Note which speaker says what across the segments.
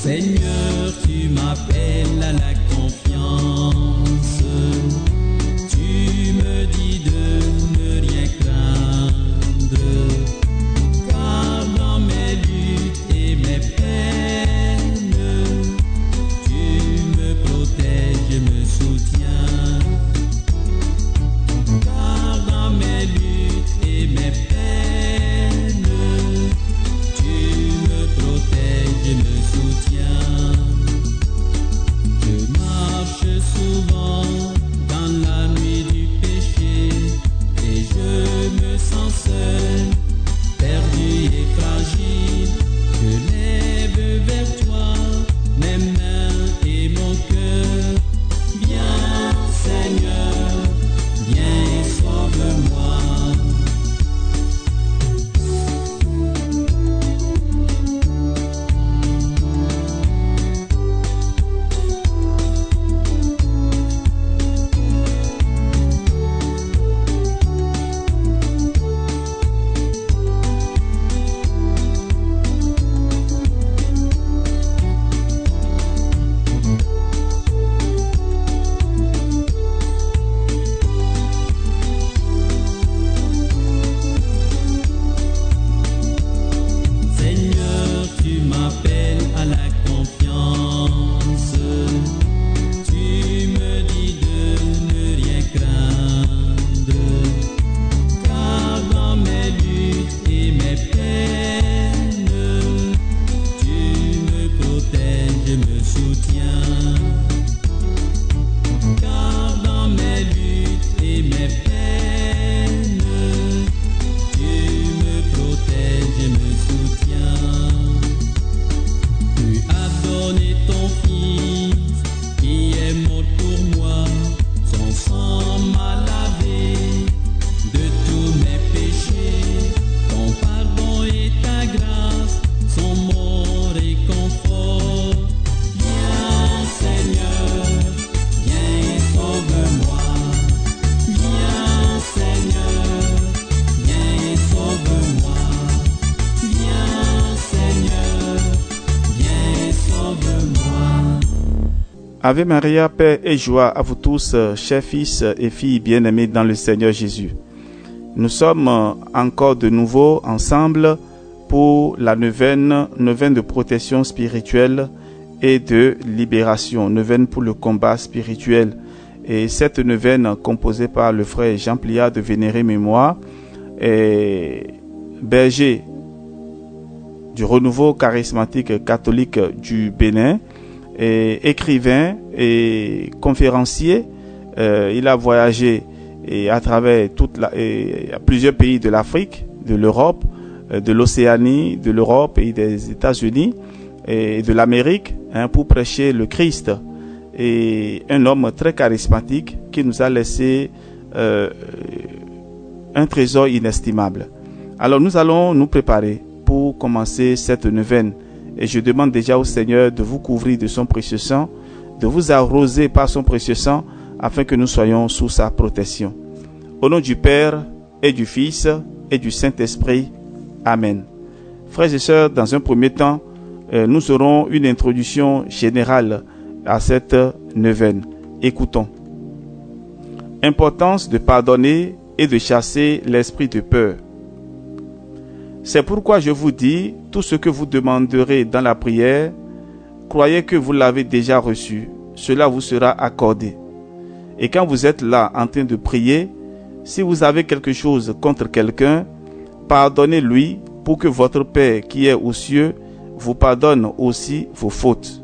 Speaker 1: Seigneur, tu m'appelles à la confiance. Tu me dis de ne rien craindre, car dans mes luttes et mes peines, tu me protèges et me soutiens. Car dans mes luttes et mes peines, tu me protèges et me soutiens. Je marche souvent dans la nuit du péché et je me sens seul, perdu et fragile. Je lève vers toi mes mains et mon cœur. Viens Seigneur, viens et sauve-moi. Seigneur, tu m'appelles à la confiance. Tu me dis de ne rien craindre, car dans mes luttes et mes peines, tu me protèges et me soutiens. Car dans mes luttes et mes peines, tu me protèges et me soutiens. Tu as donné ton Fils qui est mort pour moi. Son sang m'a lavé de tous mes péchés. Ton pardon et ta grâce sont mon réconfort. Viens Seigneur, viens et sauve-moi. Viens Seigneur, viens et sauve-moi. Viens Seigneur, viens et sauve-moi.
Speaker 2: Ave Maria, paix et joie à vous tous, chers fils et filles bien-aimés dans le Seigneur Jésus. Nous sommes encore de nouveau ensemble pour la neuvaine de protection spirituelle et de libération, neuvaine pour le combat spirituel. Et cette neuvaine composée par le frère Jean Pliard de vénérée mémoire, et berger du renouveau charismatique catholique du Bénin, et écrivain et conférencier. Il a voyagé à travers plusieurs pays de l'Afrique, de l'Europe, de l'Océanie, de l'Europe et des États-Unis et de l'Amérique pour prêcher le Christ. Et un homme très charismatique qui nous a laissé un trésor inestimable. Alors nous allons nous préparer pour commencer cette neuvaine. Et je demande déjà au Seigneur de vous couvrir de son précieux sang, de vous arroser par son précieux sang, afin que nous soyons sous sa protection. Au nom du Père et du Fils et du Saint-Esprit. Amen. Frères et sœurs, dans un premier temps, nous aurons une introduction générale à cette neuvaine. Écoutons. Importance de pardonner et de chasser l'esprit de peur. C'est pourquoi je vous dis, tout ce que vous demanderez dans la prière, croyez que vous l'avez déjà reçu, cela vous sera accordé. Et quand vous êtes là en train de prier, si vous avez quelque chose contre quelqu'un, pardonnez-lui pour que votre Père qui est aux cieux vous pardonne aussi vos fautes.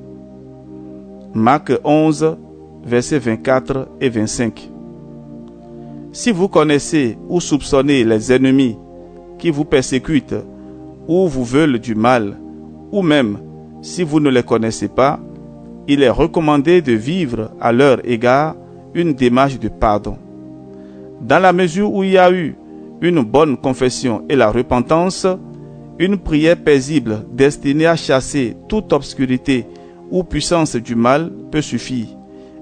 Speaker 2: Marc 11, versets 24 et 25. Si vous connaissez ou soupçonnez les ennemis qui vous persécutent ou vous veulent du mal, ou même si vous ne les connaissez pas, il est recommandé de vivre à leur égard une démarche de pardon. Dans la mesure où il y a eu une bonne confession et la repentance, une prière paisible destinée à chasser toute obscurité ou puissance du mal peut suffire.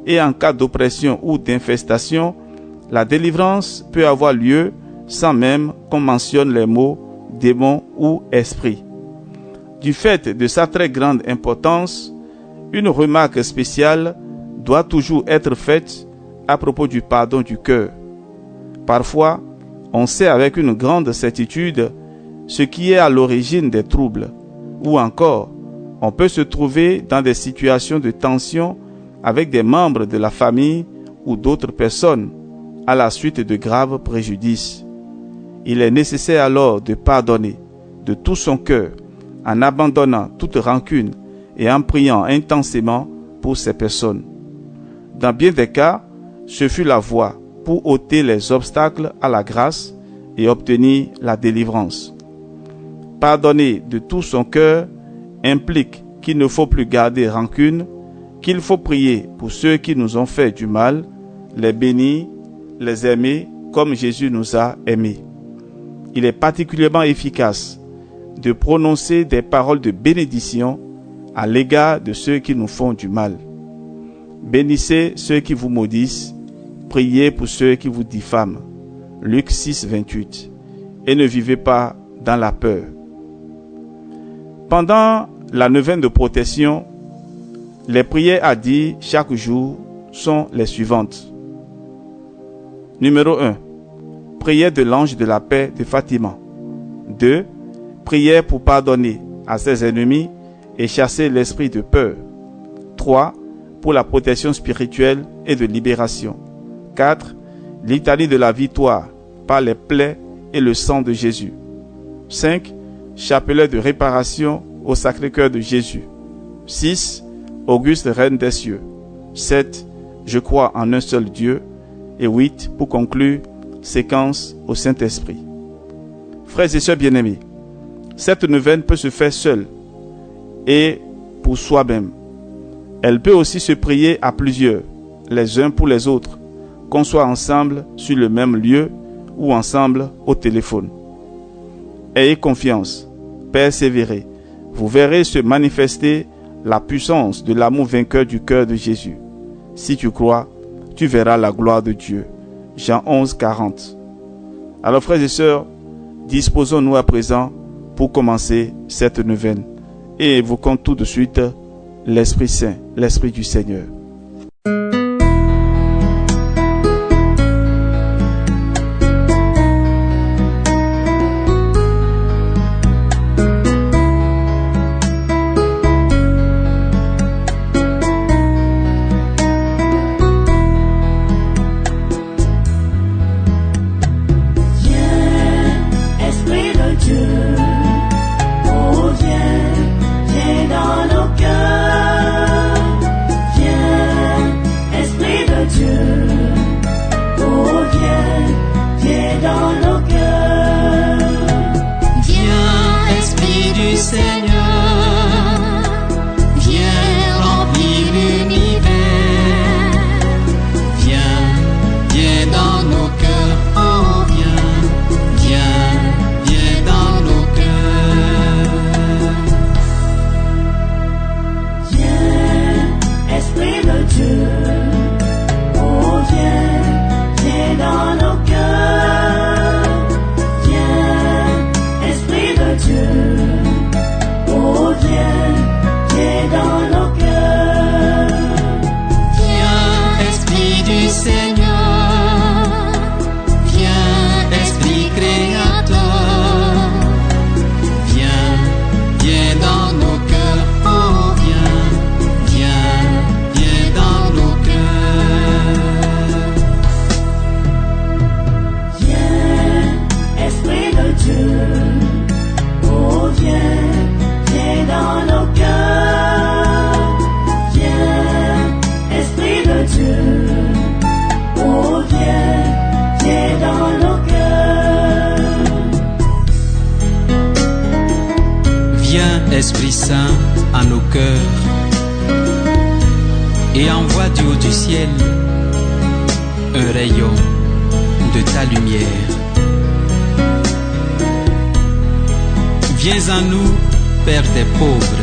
Speaker 2: Et en cas d'oppression ou d'infestation, la délivrance peut avoir lieu sans même qu'on mentionne les mots démon ou esprit. Du fait de sa très grande importance, une remarque spéciale doit toujours être faite à propos du pardon du cœur. Parfois, on sait avec une grande certitude ce qui est à l'origine des troubles, ou encore, on peut se trouver dans des situations de tension avec des membres de la famille ou d'autres personnes à la suite de graves préjudices. Il est nécessaire alors de pardonner de tout son cœur en abandonnant toute rancune et en priant intensément pour ces personnes. Dans bien des cas, ce fut la voie pour ôter les obstacles à la grâce et obtenir la délivrance. Pardonner de tout son cœur implique qu'il ne faut plus garder rancune, qu'il faut prier pour ceux qui nous ont fait du mal, les bénir, les aimer comme Jésus nous a aimés. Il est particulièrement efficace de prononcer des paroles de bénédiction à l'égard de ceux qui nous font du mal. Bénissez ceux qui vous maudissent, priez pour ceux qui vous diffament. Luc 6, 28. Et ne vivez pas dans la peur. Pendant la neuvaine de protection, les prières à dire chaque jour sont les suivantes. Numéro 1. Prière de l'ange de la paix de Fatima. 2. Prière pour pardonner à ses ennemis et chasser l'esprit de peur. 3. Pour la protection spirituelle et de libération. 4. Litanie de la victoire par les plaies et le sang de Jésus. 5. Chapelet de réparation au Sacré-Cœur de Jésus. 6. Auguste Reine des cieux. 7. Je crois en un seul Dieu. Et 8. Pour conclure, séquence au Saint-Esprit. Frères et sœurs bien-aimés, cette neuvaine peut se faire seule et pour soi-même. Elle peut aussi se prier à plusieurs, les uns pour les autres, qu'on soit ensemble sur le même lieu ou ensemble au téléphone. Ayez confiance, persévérez, vous verrez se manifester la puissance de l'amour vainqueur du cœur de Jésus. Si tu crois, tu verras la gloire de Dieu. Jean 11, 40. Alors frères et sœurs, disposons-nous à présent pour commencer cette neuvaine et évoquons tout de suite l'Esprit Saint, l'Esprit du Seigneur.
Speaker 1: Esprit Saint à nos cœurs et envoie du haut du ciel un rayon de ta lumière. Viens à nous, Père des pauvres.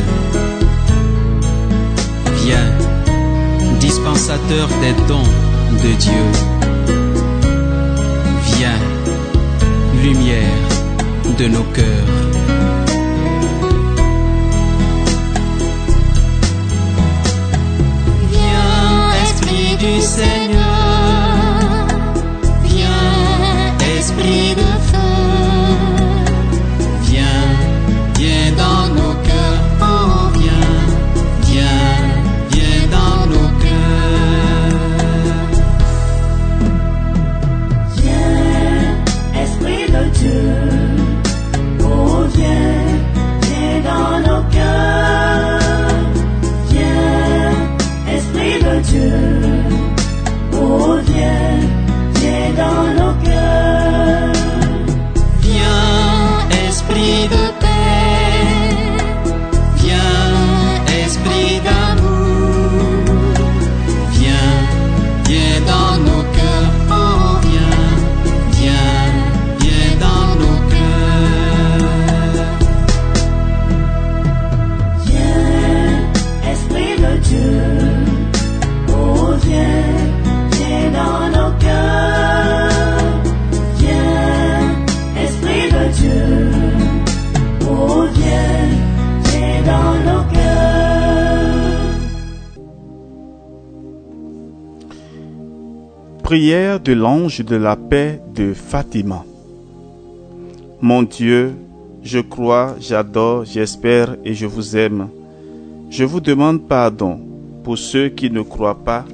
Speaker 1: Viens, dispensateur des dons de Dieu. Viens, lumière de nos cœurs.
Speaker 2: Prière de l'ange de la paix de Fatima. Mon Dieu, je crois, j'adore, j'espère et je vous aime. Je vous demande pardon pour ceux qui ne croient pas,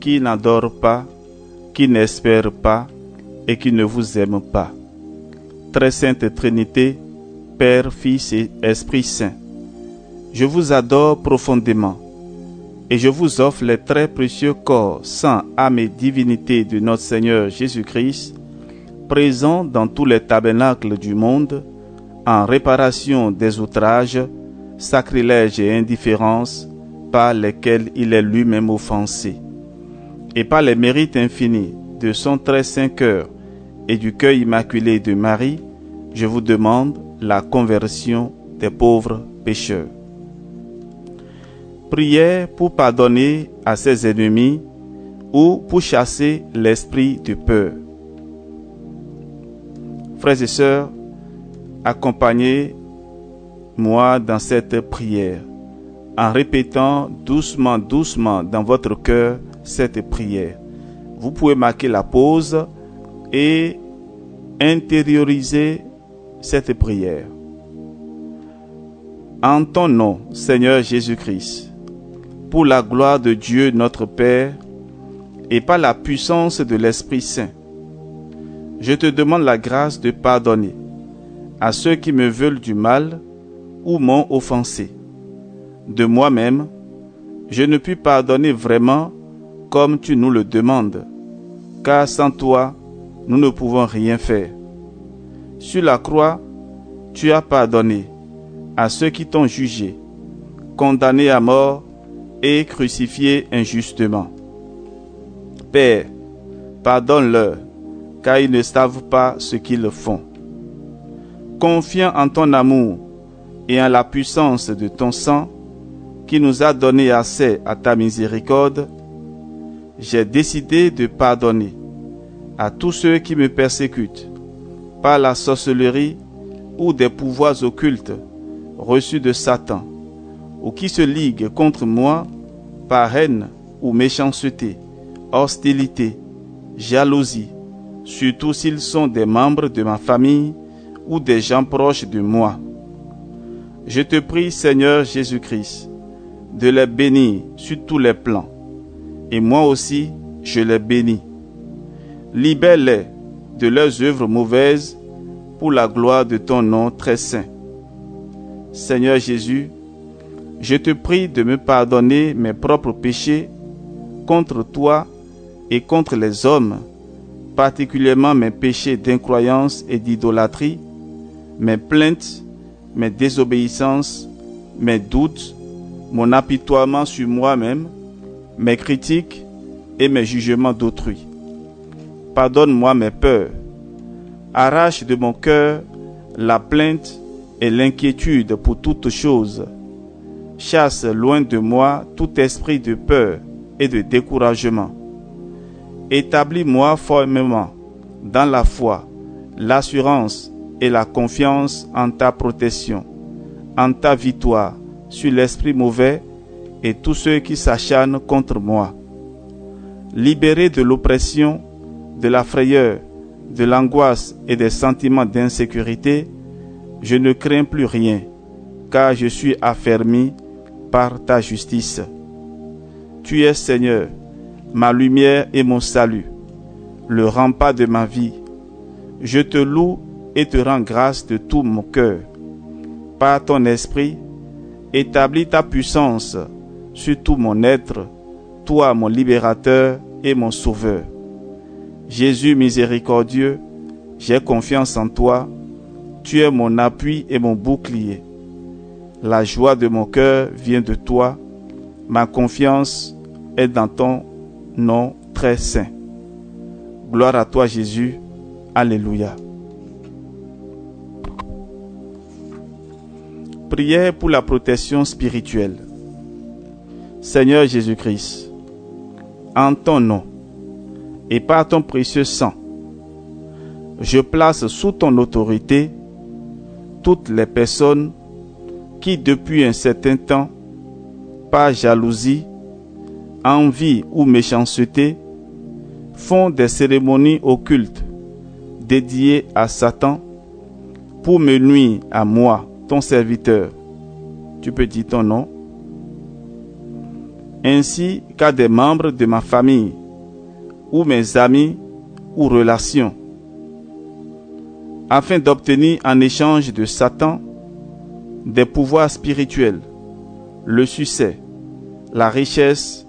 Speaker 2: qui n'adorent pas, qui n'espèrent pas et qui ne vous aiment pas. Très sainte Trinité, Père, Fils et Esprit Saint, je vous adore profondément et je vous offre les très précieux corps, sang, âme et divinité de notre Seigneur Jésus-Christ, présents dans tous les tabernacles du monde, en réparation des outrages, sacrilèges et indifférences par lesquels il est lui-même offensé, et par les mérites infinis de son très saint cœur et du cœur immaculé de Marie, je vous demande la conversion des pauvres pécheurs. Prière pour pardonner à ses ennemis ou pour chasser l'esprit de peur. Frères et sœurs, accompagnez-moi dans cette prière en répétant doucement dans votre cœur cette prière. Vous pouvez marquer la pause et intérioriser cette prière. En ton nom, Seigneur Jésus-Christ, pour la gloire de Dieu notre Père et par la puissance de l'Esprit Saint, je te demande la grâce de pardonner à ceux qui me veulent du mal ou m'ont offensé. De moi-même, je ne puis pardonner vraiment comme tu nous le demandes, car sans toi, nous ne pouvons rien faire. Sur la croix, tu as pardonné à ceux qui t'ont jugé, condamné à mort et crucifié injustement. Père, pardonne-leur, car ils ne savent pas ce qu'ils font. Confiant en ton amour et en la puissance de ton sang, qui nous a donné accès à ta miséricorde, j'ai décidé de pardonner à tous ceux qui me persécutent par la sorcellerie ou des pouvoirs occultes reçus de Satan, ou qui se liguent contre moi par haine ou méchanceté, hostilité, jalousie, surtout s'ils sont des membres de ma famille ou des gens proches de moi. Je te prie, Seigneur Jésus-Christ, de les bénir sur tous les plans, et moi aussi je les bénis. Libère-les de leurs œuvres mauvaises pour la gloire de ton nom très saint. Seigneur Jésus, je te prie de me pardonner mes propres péchés contre toi et contre les hommes, particulièrement mes péchés d'incroyance et d'idolâtrie, mes plaintes, mes désobéissances, mes doutes, mon apitoiement sur moi-même, mes critiques et mes jugements d'autrui. Pardonne-moi mes peurs. Arrache de mon cœur la plainte et l'inquiétude pour toutes choses. Chasse loin de moi tout esprit de peur et de découragement. Établis-moi formellement dans la foi, l'assurance et la confiance en ta protection, en ta victoire sur l'esprit mauvais et tous ceux qui s'acharnent contre moi. Libéré de l'oppression, de la frayeur, de l'angoisse et des sentiments d'insécurité, je ne crains plus rien, car je suis affermi par ta justice. Tu es, Seigneur, ma lumière et mon salut, le rempart de ma vie. Je te loue et te rends grâce de tout mon cœur. Par ton esprit, établis ta puissance sur tout mon être, toi mon libérateur et mon sauveur. Jésus miséricordieux, j'ai confiance en toi, tu es mon appui et mon bouclier. La joie de mon cœur vient de toi, ma confiance est dans ton nom très saint. Gloire à toi Jésus, alléluia. Prière pour la protection spirituelle. Seigneur Jésus-Christ, en ton nom et par ton précieux sang, je place sous ton autorité toutes les personnes qui, depuis un certain temps, par jalousie, envie ou méchanceté, font des cérémonies occultes dédiées à Satan pour me nuire à moi, ton serviteur. Tu peux dire ton nom. Ainsi qu'à des membres de ma famille, ou mes amis, ou relations, afin d'obtenir en échange de Satan des pouvoirs spirituels, le succès, la richesse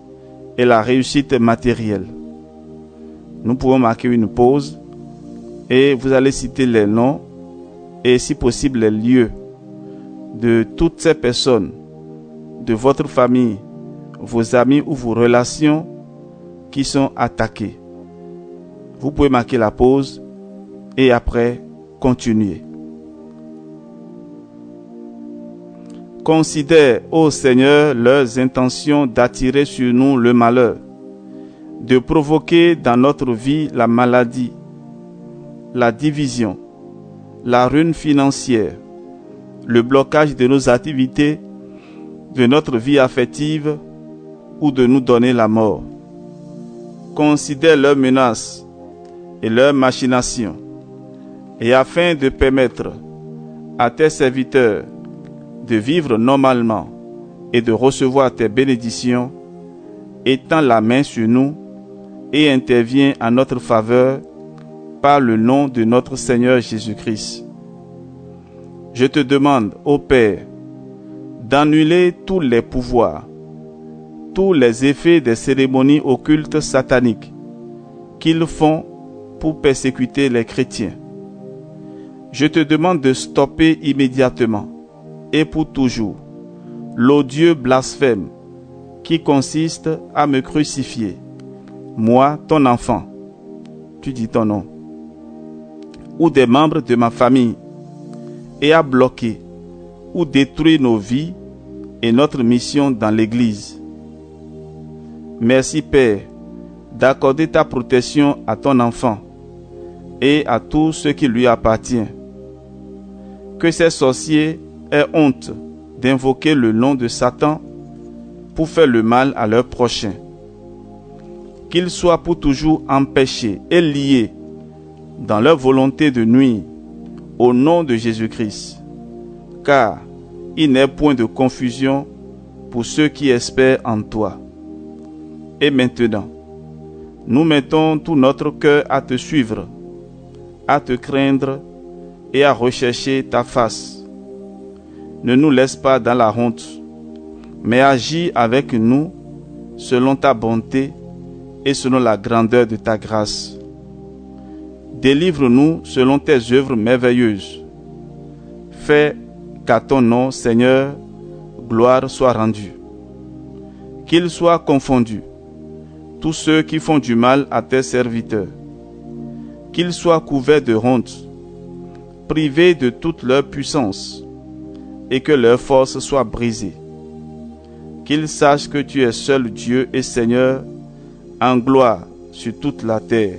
Speaker 2: et la réussite matérielle. Nous pouvons marquer une pause et vous allez citer les noms et si possible les lieux de toutes ces personnes, de votre famille, vos amis ou vos relations qui sont attaquées. Vous pouvez marquer la pause et après continuer. Considère, ô Seigneur, leurs intentions d'attirer sur nous le malheur, de provoquer dans notre vie la maladie, la division, la ruine financière, le blocage de nos activités, de notre vie affective ou de nous donner la mort. Considère leurs menaces et leurs machinations, et afin de permettre à tes serviteurs de vivre normalement et de recevoir tes bénédictions, étends la main sur nous et interviens en notre faveur par le nom de notre Seigneur Jésus-Christ. Je te demande, ô Père, d'annuler tous les pouvoirs, tous les effets des cérémonies occultes sataniques qu'ils font pour persécuter les chrétiens. Je te demande de stopper immédiatement et pour toujours l'odieux blasphème qui consiste à me crucifier, moi, ton enfant, tu dis ton nom, ou des membres de ma famille, et à bloquer ou détruire nos vies et notre mission dans l'Église. Merci Père d'accorder ta protection à ton enfant et à tout ce qui lui appartient. Que ces sorciers aient honte d'invoquer le nom de Satan pour faire le mal à leurs prochains. Qu'ils soient pour toujours empêchés et liés dans leur volonté de nuire au nom de Jésus-Christ, car il n'est point de confusion pour ceux qui espèrent en toi. Et maintenant, nous mettons tout notre cœur à te suivre, à te craindre et à rechercher ta face. Ne nous laisse pas dans la honte, mais agis avec nous selon ta bonté et selon la grandeur de ta grâce. Délivre-nous selon tes œuvres merveilleuses. Fais qu'à ton nom, Seigneur, gloire soit rendue. Qu'ils soient confondus tous ceux qui font du mal à tes serviteurs. Qu'ils soient couverts de honte, privés de toute leur puissance, et que leur force soit brisée. Qu'ils sachent que tu es seul Dieu et Seigneur, en gloire sur toute la terre.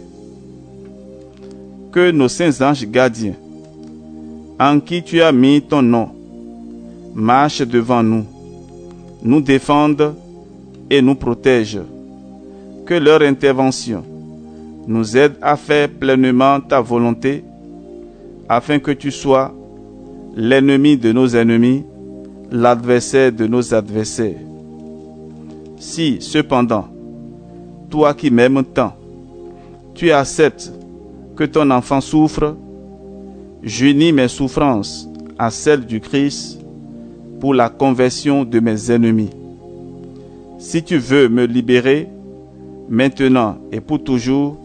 Speaker 2: Que nos saints anges gardiens, en qui tu as mis ton nom, marchent devant nous, nous défendent et nous protègent. Que leur intervention nous aide à faire pleinement ta volonté, afin que tu sois l'ennemi de nos ennemis, l'adversaire de nos adversaires. Si, cependant, toi qui m'aimes tant, tu acceptes que ton enfant souffre, j'unis mes souffrances à celles du Christ pour la conversion de mes ennemis. Si tu veux me libérer, maintenant et pour toujours,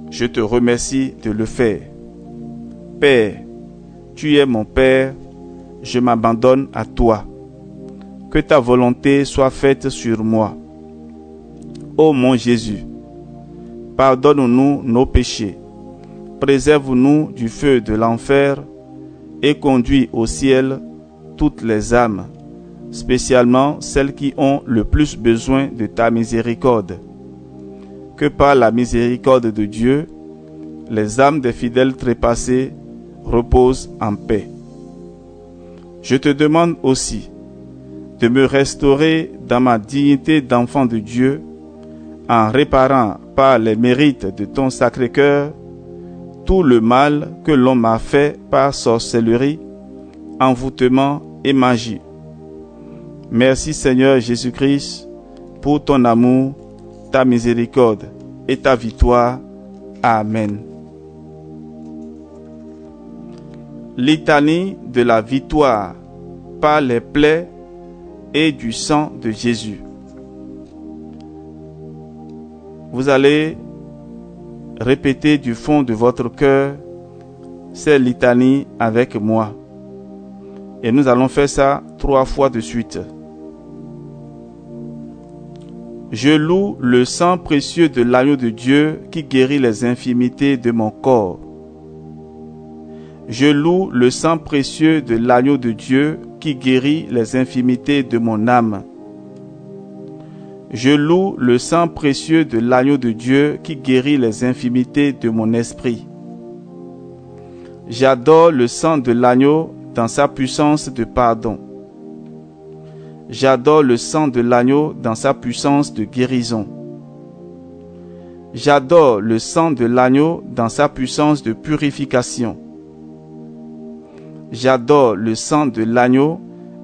Speaker 2: je te remercie de le faire. Père, tu es mon Père, je m'abandonne à toi. Que ta volonté soit faite sur moi. Ô mon Jésus, pardonne-nous nos péchés, préserve-nous du feu de l'enfer et conduis au ciel toutes les âmes, spécialement celles qui ont le plus besoin de ta miséricorde. Que par la miséricorde de Dieu, les âmes des fidèles trépassés reposent en paix. Je te demande aussi de me restaurer dans ma dignité d'enfant de Dieu en réparant par les mérites de ton Sacré-Cœur tout le mal que l'on m'a fait par sorcellerie, envoûtement et magie. Merci Seigneur Jésus-Christ pour ton amour, ta miséricorde et ta victoire. Amen. Litanie de la victoire par les plaies et du sang de Jésus. Vous allez répéter du fond de votre cœur ces litanies avec moi. Et nous allons faire ça 3 fois de suite. Je loue le sang précieux de l'agneau de Dieu qui guérit les infirmités de mon corps. Je loue le sang précieux de l'agneau de Dieu qui guérit les infirmités de mon âme. Je loue le sang précieux de l'agneau de Dieu qui guérit les infirmités de mon esprit. J'adore le sang de l'agneau dans sa puissance de pardon. J'adore le sang de l'agneau dans sa puissance de guérison. J'adore le sang de l'agneau dans sa puissance de purification. J'adore le sang de l'agneau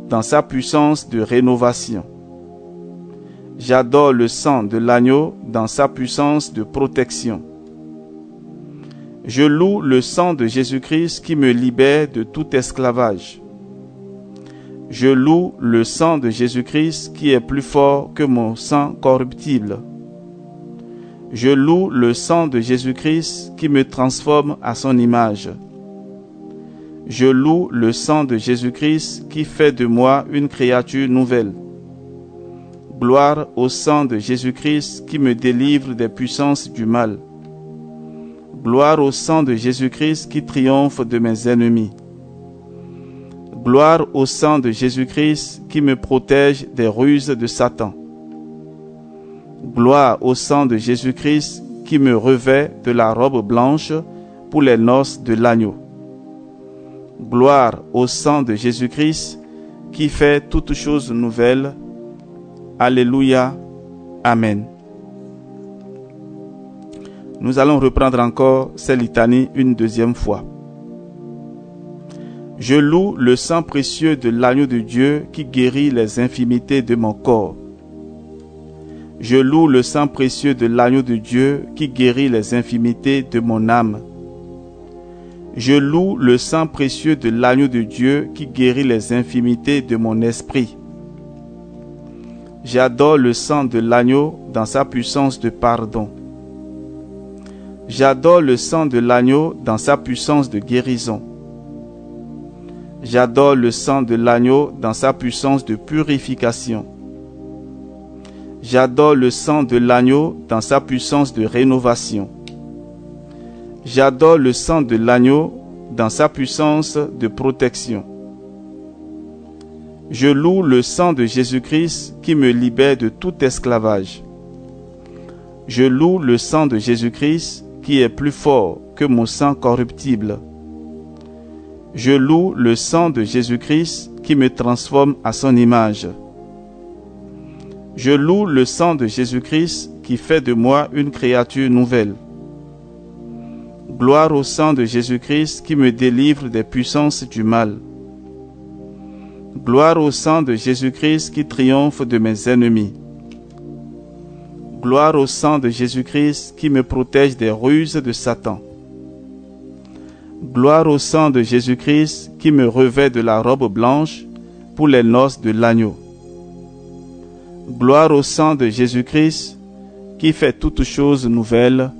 Speaker 2: dans sa puissance de rénovation. J'adore le sang de l'agneau dans sa puissance de protection. Je loue le sang de Jésus-Christ qui me libère de tout esclavage. Je loue le sang de Jésus-Christ qui est plus fort que mon sang corruptible. Je loue le sang de Jésus-Christ qui me transforme à son image. Je loue le sang de Jésus-Christ qui fait de moi une créature nouvelle. Gloire au sang de Jésus-Christ qui me délivre des puissances du mal. Gloire au sang de Jésus-Christ qui triomphe de mes ennemis. Gloire au sang de Jésus-Christ qui me protège des ruses de Satan. Gloire au sang de Jésus-Christ qui me revêt de la robe blanche pour les noces de l'agneau. Gloire au sang de Jésus-Christ qui fait toutes choses nouvelles. Alléluia. Amen. Nous allons reprendre encore ces litanies une deuxième fois. Je loue le sang précieux de l'agneau de Dieu qui guérit les infirmités de mon corps. Je loue le sang précieux de l'agneau de Dieu qui guérit les infirmités de mon âme. Je loue le sang précieux de l'agneau de Dieu qui guérit les infirmités de mon esprit. J'adore le sang de l'agneau dans sa puissance de pardon. J'adore le sang de l'agneau dans sa puissance de guérison. J'adore le sang de l'agneau dans sa puissance de purification. J'adore le sang de l'agneau dans sa puissance de rénovation. J'adore le sang de l'agneau dans sa puissance de protection. Je loue le sang de Jésus-Christ qui me libère de tout esclavage. Je loue le sang de Jésus-Christ qui est plus fort que mon sang corruptible. Je loue le sang de Jésus-Christ qui me transforme à son image. Je loue le sang de Jésus-Christ qui fait de moi une créature nouvelle. Gloire au sang de Jésus-Christ qui me délivre des puissances du mal. Gloire au sang de Jésus-Christ qui triomphe de mes ennemis. Gloire au sang de Jésus-Christ qui me protège des ruses de Satan. Gloire au sang de Jésus-Christ qui me revêt de la robe blanche pour les noces de l'agneau. Gloire au sang de Jésus-Christ qui fait toutes choses nouvelles.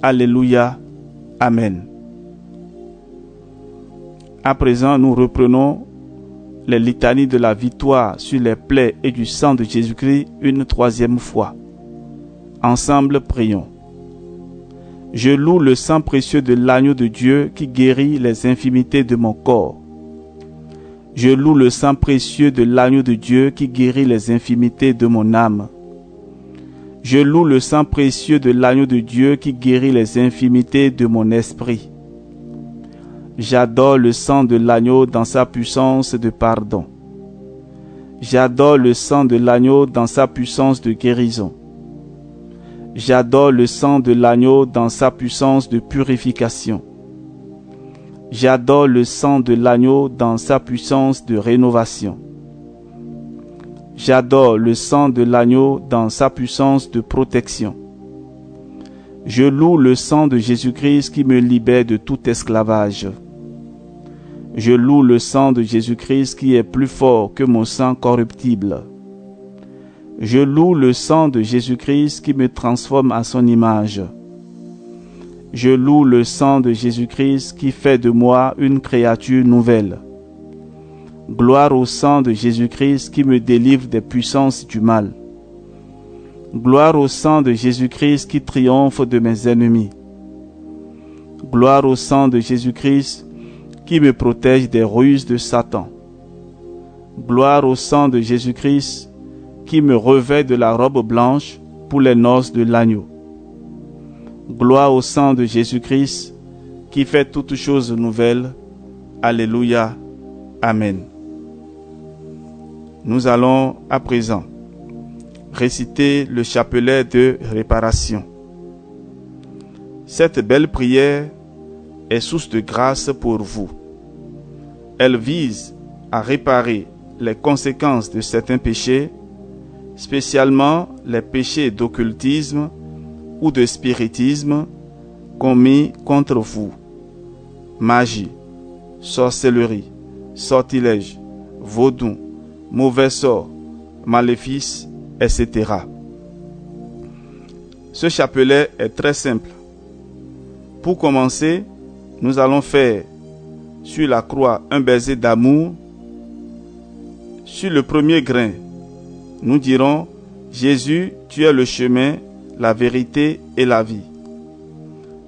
Speaker 2: Alléluia. Amen. À présent, nous reprenons les litanies de la victoire sur les plaies et du sang de Jésus-Christ une troisième fois. Ensemble, prions. Je loue le sang précieux de l'agneau de Dieu qui guérit les infirmités de mon corps. Je loue le sang précieux de l'agneau de Dieu qui guérit les infirmités de mon âme. Je loue le sang précieux de l'agneau de Dieu qui guérit les infirmités de mon esprit. J'adore le sang de l'agneau dans sa puissance de pardon. J'adore le sang de l'agneau dans sa puissance de guérison. J'adore le sang de l'agneau dans sa puissance de purification. J'adore le sang de l'agneau dans sa puissance de rénovation. J'adore le sang de l'agneau dans sa puissance de protection. Je loue le sang de Jésus-Christ qui me libère de tout esclavage. Je loue le sang de Jésus-Christ qui est plus fort que mon sang corruptible. Je loue le sang de Jésus-Christ qui me transforme à son image. Je loue le sang de Jésus-Christ qui fait de moi une créature nouvelle. Gloire au sang de Jésus-Christ qui me délivre des puissances du mal. Gloire au sang de Jésus-Christ qui triomphe de mes ennemis. Gloire au sang de Jésus-Christ qui me protège des ruses de Satan. Gloire au sang de Jésus-Christ qui me revêt de la robe blanche pour les noces de l'agneau. Gloire au sang de Jésus-Christ qui fait toutes choses nouvelles. Alléluia. Amen. Nous allons à présent réciter le chapelet de réparation. Cette belle prière est source de grâce pour vous. Elle vise à réparer les conséquences de certains péchés, spécialement les péchés d'occultisme ou de spiritisme commis contre vous. Magie, sorcellerie, sortilège, vaudou, mauvais sort, maléfice, etc. Ce chapelet est très simple. Pour commencer, nous allons faire sur la croix un baiser d'amour. Sur le premier grain, nous dirons « Jésus, tu es le chemin, la vérité et la vie ».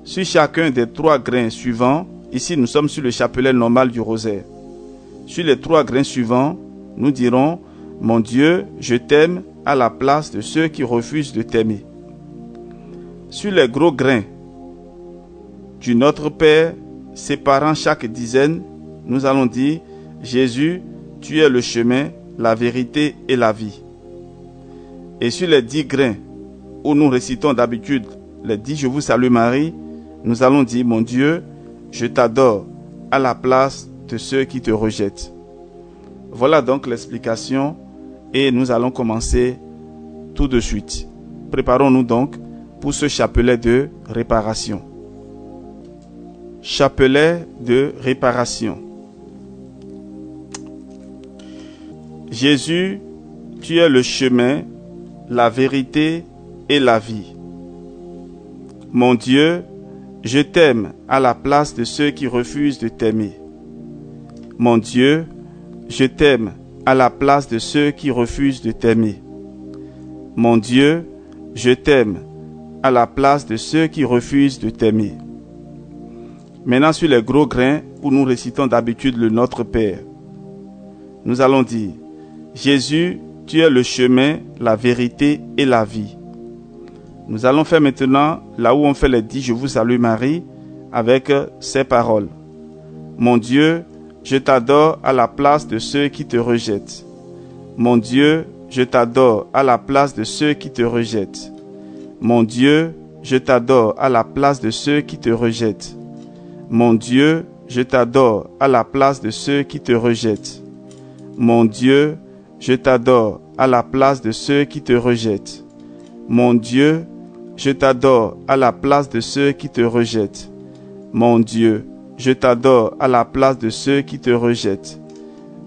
Speaker 2: Sur chacun des 3 grains suivants, ici nous sommes sur le chapelet normal du rosaire. Sur les 3 grains suivants, nous dirons « Mon Dieu, je t'aime » à la place de ceux qui refusent de t'aimer. Sur les gros grains du Notre Père, séparant chaque dizaine, nous allons dire « Jésus, tu es le chemin, la vérité et la vie ». Et sur les 10 grains, où nous récitons d'habitude les 10 « Je vous salue Marie », nous allons dire « Mon Dieu, je t'adore » à la place de ceux qui te rejettent. Voilà donc l'explication et nous allons commencer tout de suite. Préparons-nous donc pour ce chapelet de réparation. Chapelet de réparation. Jésus, tu es le chemin, la vérité et la vie. Mon Dieu, je t'aime à la place de ceux qui refusent de t'aimer. Mon Dieu, je t'aime à la place de ceux qui refusent de t'aimer. Mon Dieu, je t'aime à la place de ceux qui refusent de t'aimer. Maintenant sur les gros grains où nous récitons d'habitude le Notre Père, nous allons dire « Jésus, tu es le chemin, la vérité et la vie ». Nous allons faire maintenant là où on fait les 10 « Je vous salue Marie » avec ces paroles. Mon Dieu, je t'adore à la place de ceux qui te rejettent. Mon Dieu, je t'adore à la place de ceux qui te rejettent. Mon Dieu, je t'adore à la place de ceux qui te rejettent. Mon Dieu, je t'adore à la place de ceux qui te rejettent. Mon Dieu, je t'adore à la place de ceux qui te rejettent. Mon Dieu, je t'adore à la place de ceux qui te rejettent. Mon Dieu, je t'adore à la place de ceux qui te rejettent.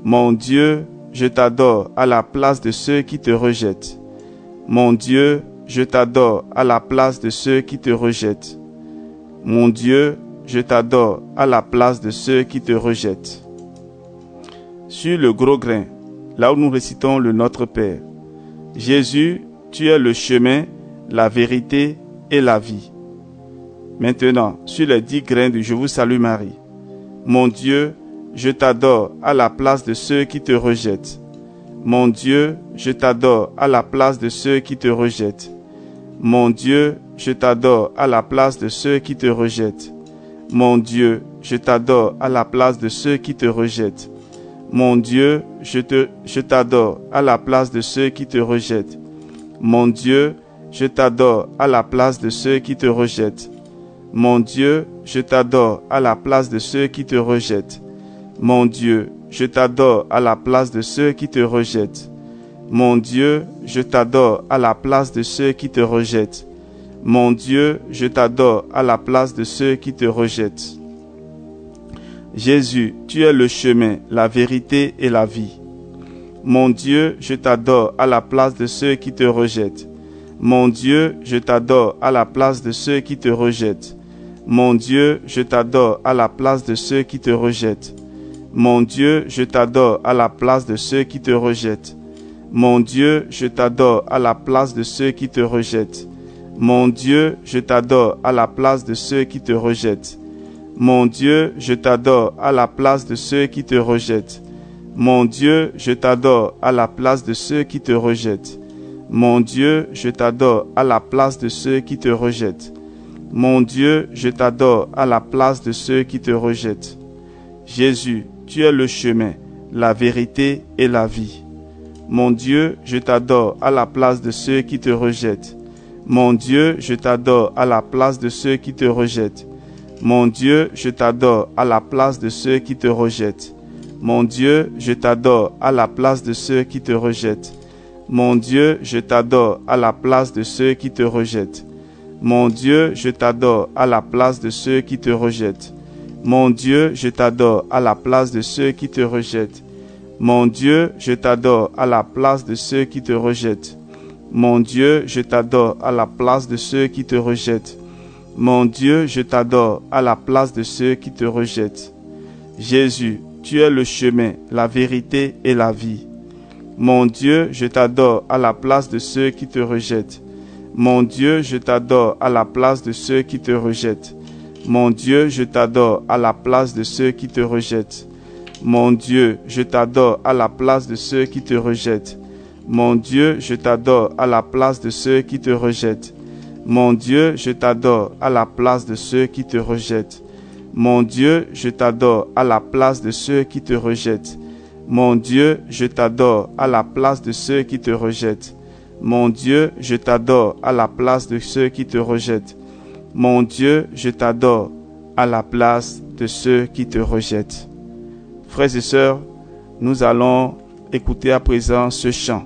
Speaker 2: Mon Dieu, je t'adore à la place de ceux qui te rejettent. Mon Dieu, je t'adore à la place de ceux qui te rejettent. Mon Dieu, je t'adore à la place de ceux qui te rejettent. Sur le gros grain, là où nous récitons le Notre Père, Jésus, tu es le chemin, la vérité et la vie. Maintenant, sur les 10 grains du « Je vous salue Marie », mon Dieu, je t'adore à la place de ceux qui te rejettent. Mon Dieu, je t'adore à la place de ceux qui te rejettent. Mon Dieu, je t'adore à la place de ceux qui te rejettent. Mon Dieu, je t'adore à la place de ceux qui te rejettent. Mon Dieu, je t'adore à la place de ceux qui te rejettent. Mon Dieu, je t'adore à la place de ceux qui te rejettent. Mon Dieu, je t'adore à la place de ceux qui te rejettent. Mon Dieu, je t'adore à la place de ceux qui te rejettent. Mon Dieu, je t'adore à la place de ceux qui te rejettent. Mon Dieu, je t'adore à la place de ceux qui te rejettent. Jésus, tu es le chemin, la vérité et la vie. Mon Dieu, je t'adore à la place de ceux qui te rejettent. Mon Dieu, je t'adore à la place de ceux qui te rejettent. Mon Dieu, je t'adore à la place de ceux qui te rejettent. Mon Dieu, je t'adore à la place de ceux qui te rejettent. Mon Dieu, je t'adore à la place de ceux qui te rejettent. Mon Dieu, je t'adore à la place de ceux qui te rejettent. Mon Dieu, je t'adore à la place de ceux qui te rejettent. Mon Dieu, je t'adore à la place de ceux qui te rejettent. Mon Dieu, je t'adore à la place de ceux qui te rejettent. Mon Dieu, je t'adore à la place de ceux qui te rejettent. Jésus, tu es le chemin, la vérité et la vie. Mon Dieu, je t'adore à la place de ceux qui te rejettent. Mon Dieu, je t'adore à la place de ceux qui te rejettent. Mon Dieu, je t'adore à la place de ceux qui te rejettent. Mon Dieu, je t'adore à la place de ceux qui te rejettent. Mon Dieu, je t'adore à la place de ceux qui te rejettent. Mon Dieu, je t'adore à la place de ceux qui te rejettent. Mon Dieu, je t'adore à la place de ceux qui te rejettent. Mon Dieu, je t'adore à la place de ceux qui te rejettent. Mon Dieu, je t'adore à la place de ceux qui te rejettent. Mon Dieu, je t'adore à la place de ceux qui te rejettent. Jésus, tu es le chemin, la vérité et la vie. Mon Dieu, je t'adore à la place de ceux qui te rejettent. Mon Dieu, je t'adore à la place de ceux qui te rejettent. Mon Dieu, je t'adore à la place de ceux qui te rejettent. Mon Dieu, je t'adore à la place de ceux qui te rejettent. Mon Dieu, je t'adore à la place de ceux qui te rejettent. Mon Dieu, je t'adore à la place de ceux qui te rejettent. Mon Dieu, je t'adore à la place de ceux qui te rejettent. Mon Dieu, je t'adore à la place de ceux qui te rejettent. Mon Dieu, je t'adore à la place de ceux qui te rejettent. Mon Dieu, je t'adore à la place de ceux qui te rejettent. Frères et sœurs, nous allons écouter à présent ce chant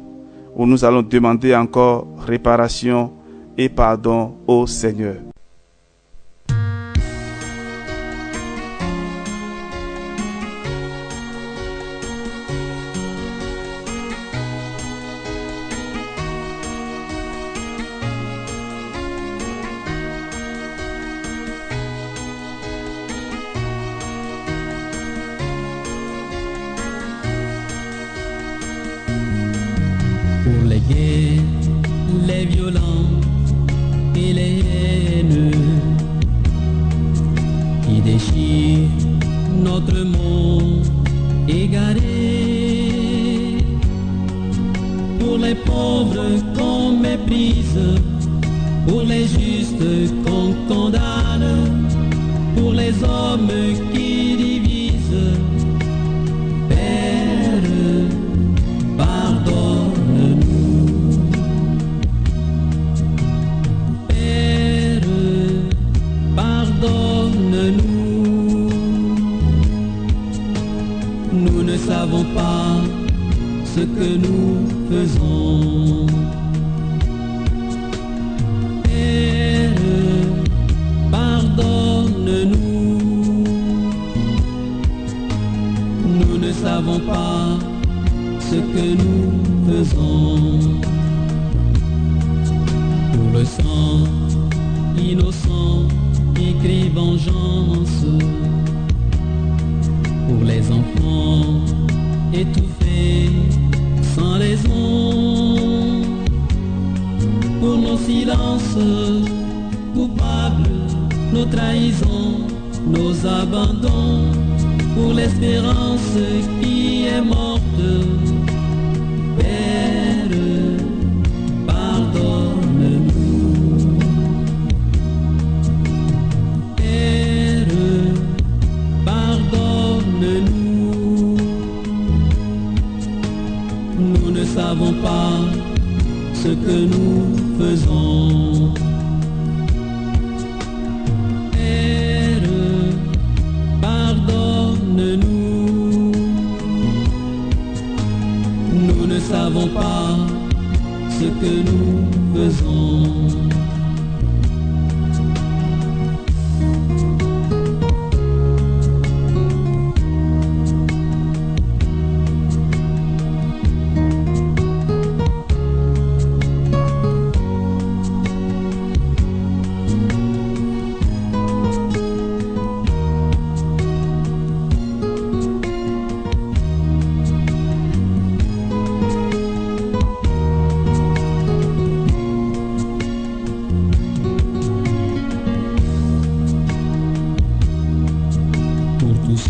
Speaker 2: où nous allons demander encore réparation et pardon au Seigneur.
Speaker 1: Pour les gays, les violents et les haineux qui déchirent notre monde égaré, pour les pauvres qu'on méprise, pour les justes qu'on condamne, pour les hommes qui divisent, Père, pardonne-nous. Père, pardonne-nous. Nous ne savons pas ce que nous faisons. Père, pardonne-nous. Nous ne savons pas ce que nous faisons. Pour le sang innocent qui crie vengeance, pour les enfants étouffés sans raison, pour nos silences coupables, nos trahisons, nos abandons, pour l'espérance qui est morte. Père, pardonne-nous. Père, pardonne-nous. Nous ne savons pas ce que nous faisons. Père, pardonne-nous. Nous ne savons pas ce que nous faisons.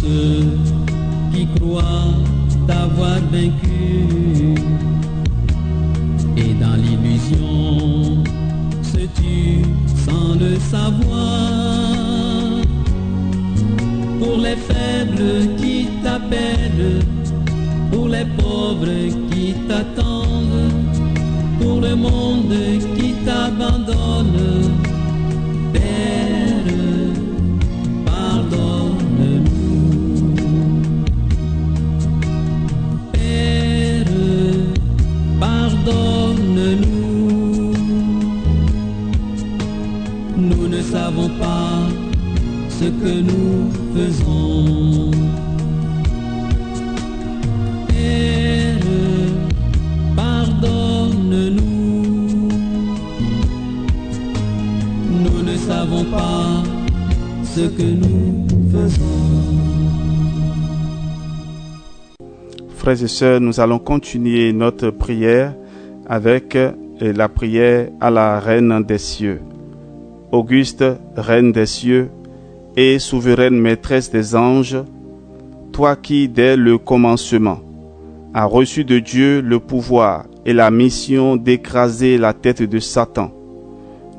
Speaker 1: Ceux qui croient t'avoir vaincu et dans l'illusion se tuent sans le savoir. Pour les faibles qui t'appellent, pour les pauvres qui t'attendent, pour le monde qui t'abandonne, Père, pardonne-nous. Pardonne-nous, nous ne savons pas ce que nous faisons. Père, pardonne-nous, nous ne savons pas ce que nous faisons.
Speaker 2: Frères et sœurs, nous allons continuer notre prière avec la prière à la Reine des cieux. Auguste, Reine des cieux et souveraine maîtresse des anges, toi qui, dès le commencement, as reçu de Dieu le pouvoir et la mission d'écraser la tête de Satan,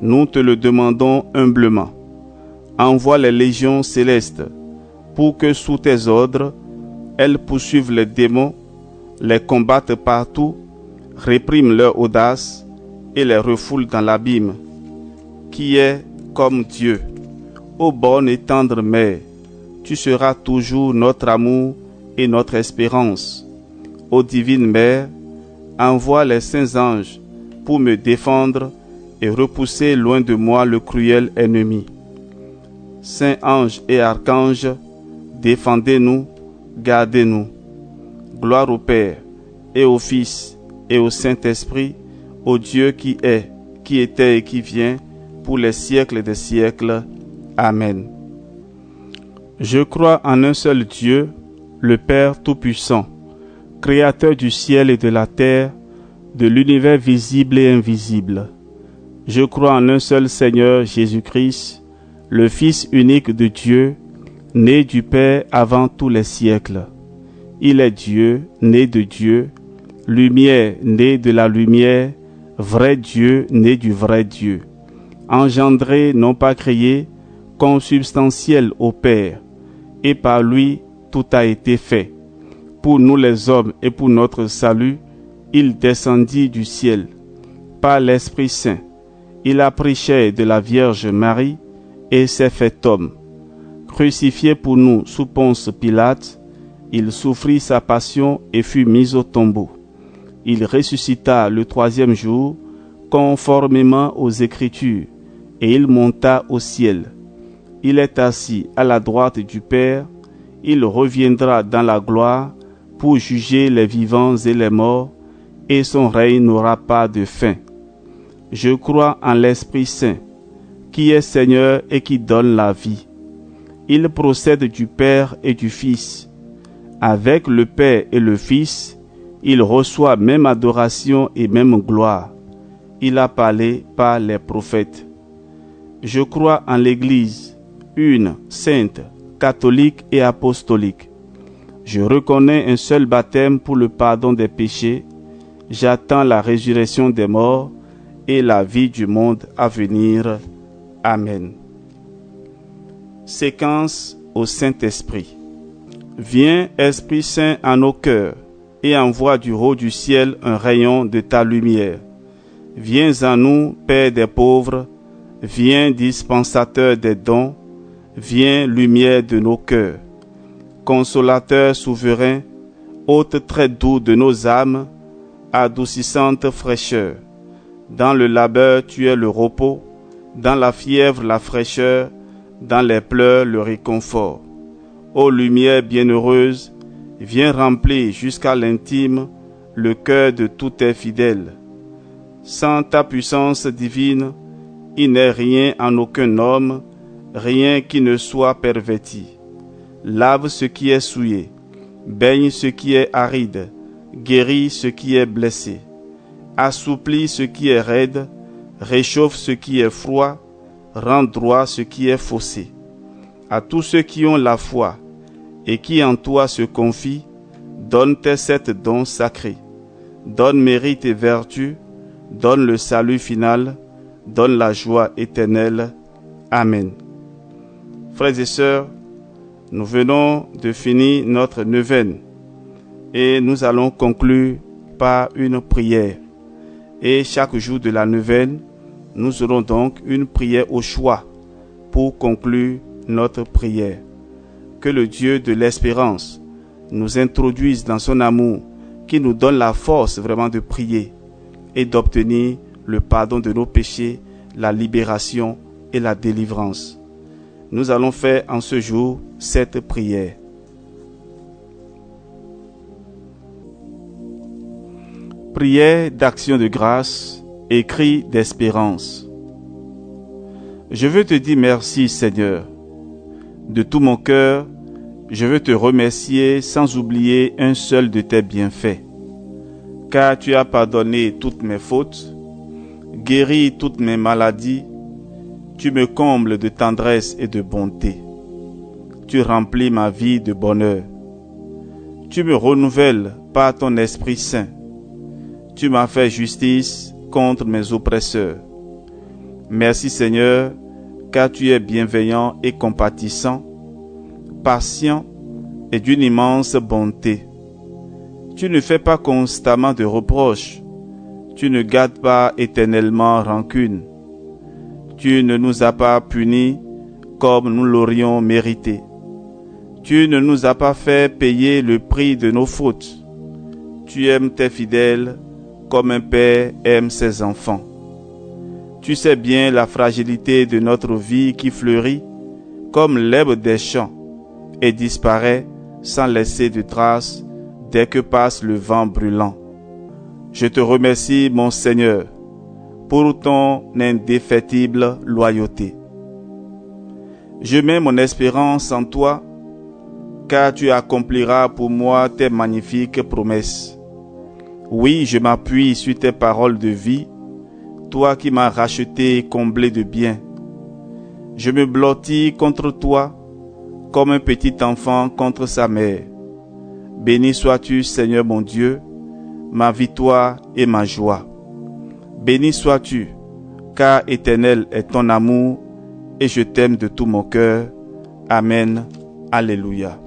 Speaker 2: nous te le demandons humblement. Envoie les légions célestes pour que sous tes ordres, elles poursuivent les démons, les combattent partout, répriment leur audace et les refoulent dans l'abîme, qui est comme Dieu. Ô bonne et tendre Mère, tu seras toujours notre amour et notre espérance. Ô divine Mère, envoie les saints anges pour me défendre et repousser loin de moi le cruel ennemi. Saints anges et archanges, défendez-nous, gardez-nous. Gloire au Père, et au Fils, et au Saint-Esprit, au Dieu qui est, qui était et qui vient, pour les siècles des siècles. Amen. Je crois en un seul Dieu, le Père Tout-Puissant, Créateur du ciel et de la terre, de l'univers visible et invisible. Je crois en un seul Seigneur Jésus-Christ, le Fils unique de Dieu, né du Père avant tous les siècles. Il est Dieu, né de Dieu, lumière, né de la lumière, vrai Dieu, né du vrai Dieu, engendré, non pas créé, consubstantiel au Père, et par lui tout a été fait. Pour nous les hommes et pour notre salut, il descendit du ciel. Par l'Esprit Saint, il a pris chair de la Vierge Marie et s'est fait homme. Crucifié pour nous sous Ponce Pilate, il souffrit sa passion et fut mis au tombeau. Il ressuscita le troisième jour, conformément aux Écritures, et il monta au ciel. Il est assis à la droite du Père, il reviendra dans la gloire pour juger les vivants et les morts, et son règne n'aura pas de fin. Je crois en l'Esprit Saint, qui est Seigneur et qui donne la vie. Il procède du Père et du Fils. Avec le Père et le Fils, il reçoit même adoration et même gloire. Il a parlé par les prophètes. Je crois en l'Église, une, sainte, catholique et apostolique. Je reconnais un seul baptême pour le pardon des péchés. J'attends la résurrection des morts et la vie du monde à venir. Amen. Séquence au Saint-Esprit. Viens, Esprit Saint, en nos cœurs, et envoie du haut du ciel un rayon de ta lumière. Viens à nous, Père des pauvres, viens dispensateur des dons, viens lumière de nos cœurs. Consolateur souverain, hôte très doux de nos âmes, adoucissante fraîcheur. Dans le labeur tu es le repos, dans la fièvre la fraîcheur, dans les pleurs le réconfort. Ô lumière bienheureuse, viens remplir jusqu'à l'intime le cœur de tous tes fidèles. Sans ta puissance divine, il n'est rien en aucun homme, rien qui ne soit perverti. Lave ce qui est souillé, baigne ce qui est aride, guéris ce qui est blessé, assouplis ce qui est raide, réchauffe ce qui est froid, rend droit ce qui est faussé. À tous ceux qui ont la foi et qui en toi se confient, donne tes 7 dons sacrés, donne mérite et vertu, donne le salut final, donne la joie éternelle. Amen. Frères et sœurs, nous venons de finir notre neuvaine et nous allons conclure par une prière. Et chaque jour de la neuvaine, nous aurons donc une prière au choix pour conclure notre prière. Que le Dieu de l'espérance nous introduise dans son amour, qui nous donne la force vraiment de prier et d'obtenir le pardon de nos péchés, la libération et la délivrance. Nous allons faire en ce jour cette prière. Prière d'action de grâce et cri d'espérance. Je veux te dire merci, Seigneur. De tout mon cœur, je veux te remercier sans oublier un seul de tes bienfaits. Car tu as pardonné toutes mes fautes, guéri toutes mes maladies, tu me combles de tendresse et de bonté. Tu remplis ma vie de bonheur. Tu me renouvelles par ton Esprit Saint. Tu m'as fait justice contre mes oppresseurs. Merci Seigneur, car tu es bienveillant et compatissant, patient et d'une immense bonté. Tu ne fais pas constamment de reproches. Tu ne gardes pas éternellement rancune. Tu ne nous as pas punis comme nous l'aurions mérité. Tu ne nous as pas fait payer le prix de nos fautes. Tu aimes tes fidèles comme un père aime ses enfants. Tu sais bien la fragilité de notre vie qui fleurit comme l'herbe des champs et disparaît sans laisser de traces dès que passe le vent brûlant. Je te remercie, mon Seigneur, pour ton indéfectible loyauté. Je mets mon espérance en toi, car tu accompliras pour moi tes magnifiques promesses. Oui, je m'appuie sur tes paroles de vie, toi qui m'as racheté et comblé de bien. Je me blottis contre toi, comme un petit enfant contre sa mère. Béni sois-tu, Seigneur mon Dieu, ma victoire et ma joie. Béni sois-tu, car éternel est ton amour, et je t'aime de tout mon cœur. Amen. Alléluia.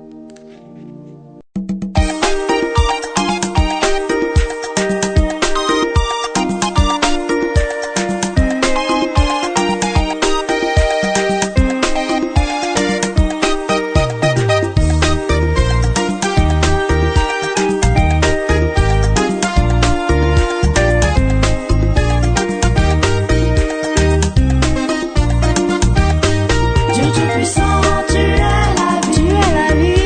Speaker 3: Dieu Tout-Puissant, tu es la vie.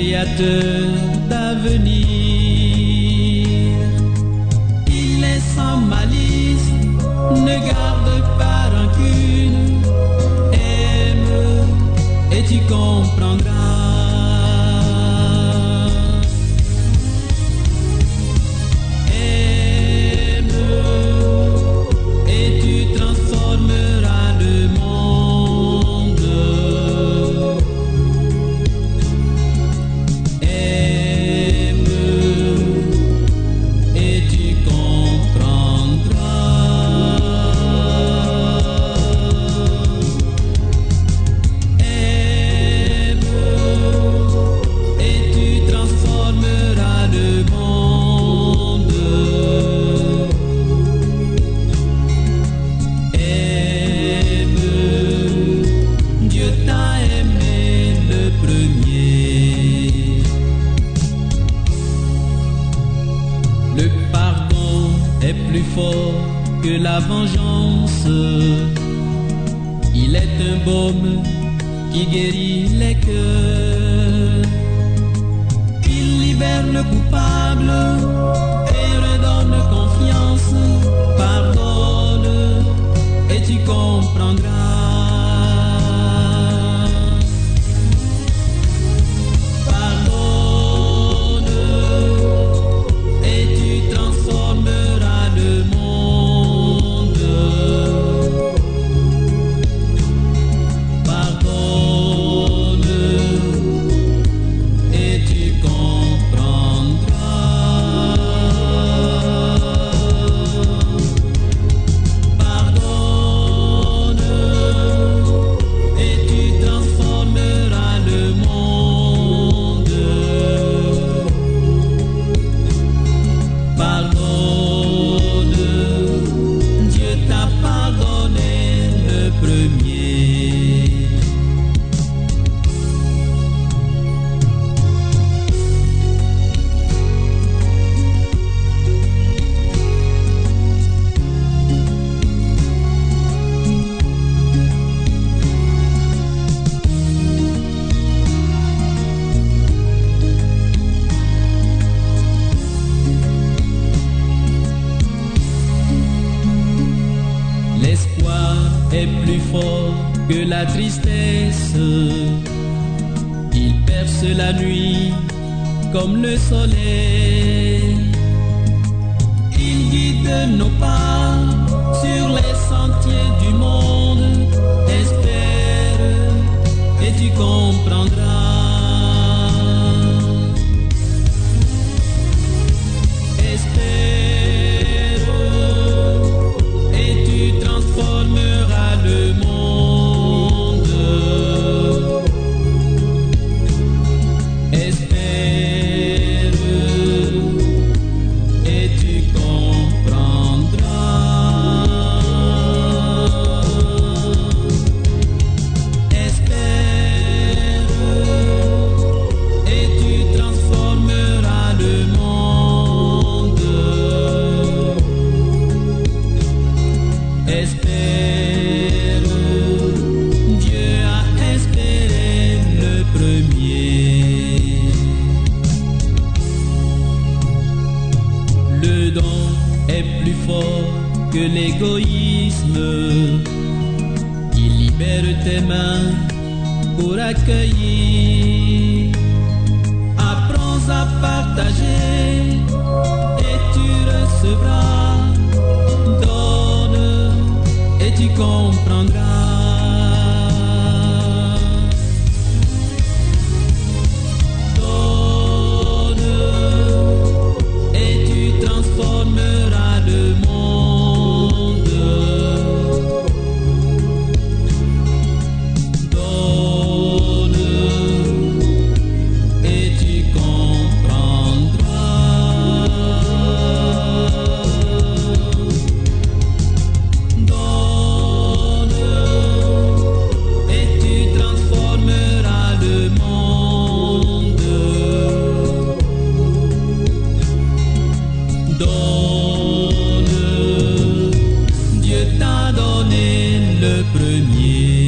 Speaker 1: créateur d'avenir. Il est sans malice, ne garde pas rancune. Aime et tu comprendras. Aime et tu transformeras le monde. Aime et tu comprendras. Aime et tu transformeras le monde. Aime, Dieu t'a aimé le premier. Le pardon est plus fort que la vengeance. Il est un baume qui guérit les cœurs. Il libère le coupable et redonne confiance. Pardonne et tu comprendras. Pardonne et tu transformeras le monde. Pardonne et tu comprendras. Pardonne et tu transformeras le monde. Pardonne, Dieu t'a pardonné le premier. L'espoir est plus fort que la tristesse. Il perce la nuit comme le soleil. Il guide nos pas sur les sentiers du monde. Espère et tu comprendras. Espère et tu transformeras le monde. Espère et tu comprendras. Espère et tu transformeras le monde. Espère, Dieu a espéré le premier. Le don est plus fort que l'égoïsme. Il libère tes mains pour accueillir. Apprends à partager et tu recevras. Donne et tu comprendras. Donne et tu transformeras le monde. Donne et tu comprendras. Donne et tu transformeras le monde. Donne, Dieu t'a donné le premier.